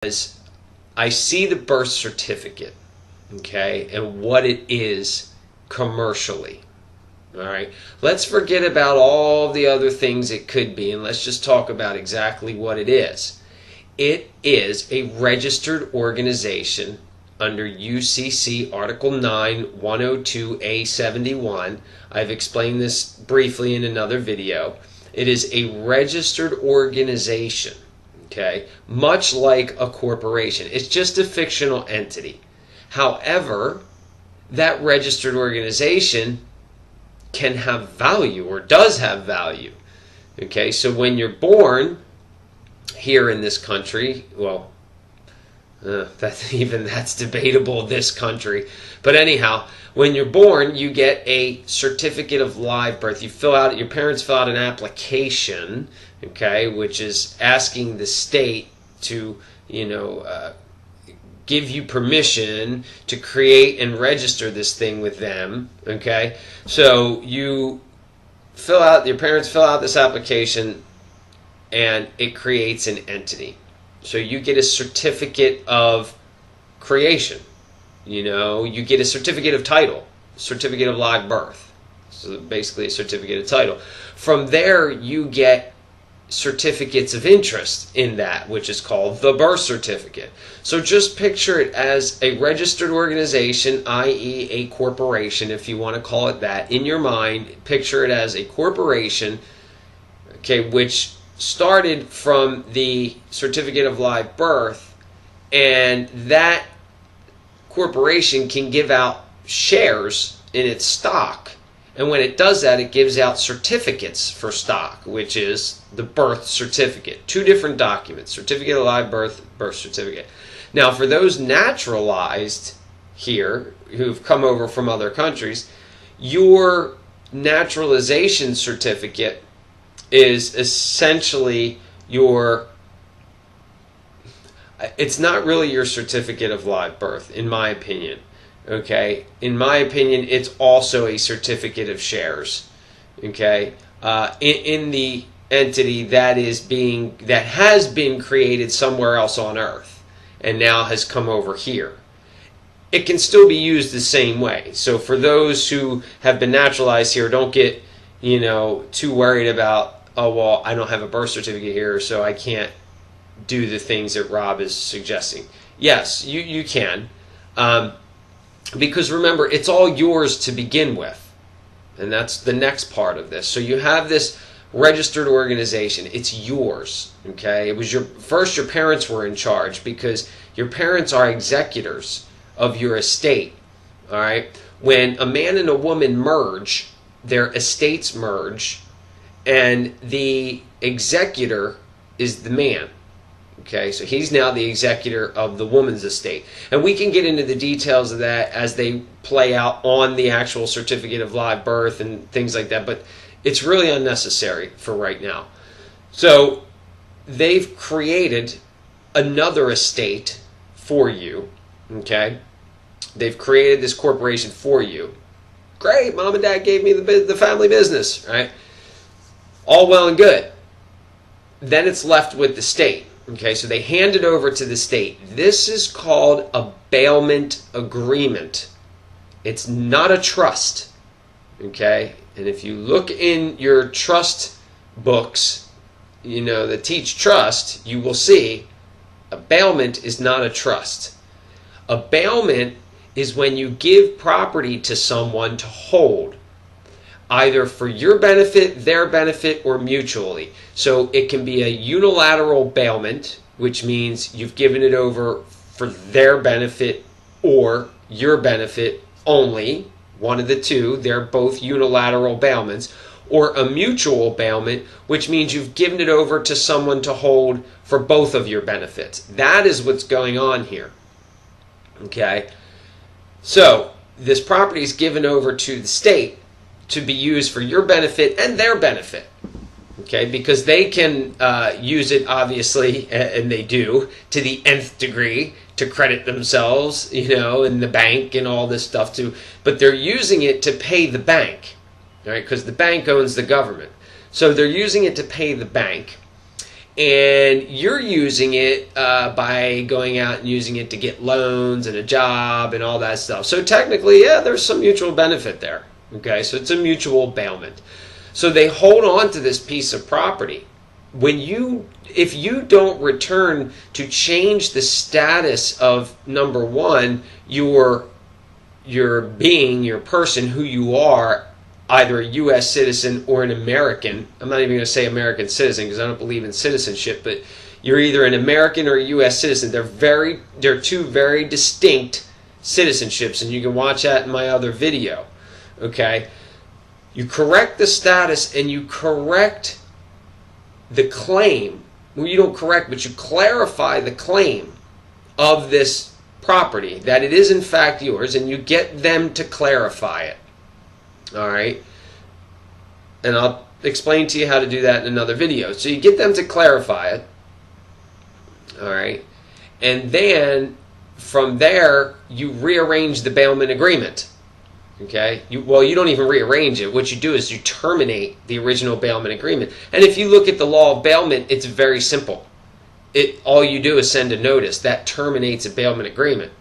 is I see the birth certificate, okay, and what it is commercially. All right, let's forget about all the other things it could be, and let's just talk about exactly what it is. It is a registered organization under UCC Article 9, 102A71. I've explained this briefly in another video. It is a registered organization, okay, much like a corporation. It's just a fictional entity. However, that registered organization can have value, or does have value. Okay, so when you're born here in this country, well, that's debatable, this country. But anyhow, when you're born, you get a certificate of live birth. Your parents fill out an application, okay, which is asking the state to, give you permission to create and register this thing with them, okay? So your parents fill out this application, and it creates an entity. So you get a certificate of creation. You get a certificate of title, certificate of live birth. So basically a certificate of title. From there, you get certificates of interest in that, which is called the birth certificate. So just picture it as a registered organization, i.e. a corporation, if you want to call it that. In your mind, picture it as a corporation, okay, which started from the certificate of live birth, and that corporation can give out shares in its stock. And when it does that, it gives out certificates for stock, which is the birth certificate. Two different documents, certificate of live birth, birth certificate. Now, for those naturalized here who've come over from other countries, your naturalization certificate is essentially it's not really your certificate of live birth, in my opinion. Okay, in my opinion, it's also a certificate of shares. Okay, in the entity that has been created somewhere else on Earth and now has come over here. It can still be used the same way. So for those who have been naturalized here, don't get too worried about, oh well, I don't have a birth certificate here, so I can't do the things that Rob is suggesting. Yes, you can. Because remember, it's all yours to begin with. And that's the next part of this. So you have this registered organization. It's yours. Okay? It was your parents were in charge, because your parents are executors of your estate. All right? When a man and a woman merge, their estates merge, and the executor is the man. Okay, so he's now the executor of the woman's estate. And we can get into the details of that as they play out on the actual certificate of live birth and things like that, but it's really unnecessary for right now. So they've created another estate for you, okay? They've created this corporation for you. Great, mom and dad gave me the family business, right? All well and good. Then it's left with the state. Okay, so they hand it over to the state. This is called a bailment agreement. It's not a trust. Okay, and if you look in your trust books, that teach trust, you will see a bailment is not a trust. A bailment is when you give property to someone to hold, either for your benefit, their benefit, or mutually. So it can be a unilateral bailment, which means you've given it over for their benefit or your benefit only, one of the two. They're both unilateral bailments. Or a mutual bailment, which means you've given it over to someone to hold for both of your benefits. That is what's going on here. Okay? So this property is given over to the state to be used for your benefit and their benefit, okay? Because they can use it, obviously, and they do, to the nth degree to credit themselves, and the bank and all this stuff too. But they're using it to pay the bank, right? Because the bank owns the government. So they're using it to pay the bank. and you're using it by going out and using it to get loans and a job and all that stuff. So technically, yeah, there's some mutual benefit there. Okay, so it's a mutual bailment. So they hold on to this piece of property. If you don't return to change the status of, number one, your being, your person, who you are, either a U.S. citizen or an American. I'm not even going to say American citizen because I don't believe in citizenship, but you're either an American or a U.S. citizen. They're two very distinct citizenships, and you can watch that in my other video. Okay? You correct the status and you correct the claim. Well, you don't correct, but you clarify the claim of this property, that it is in fact yours, and you get them to clarify it. All right, and I'll explain to you how to do that in another video. So you get them to clarify it. All right, and then from there you rearrange the bailment agreement. Okay, you don't even rearrange it. What you do is you terminate the original bailment agreement. And if you look at the law of bailment, it's very simple. All you do is send a notice that terminates a bailment agreement.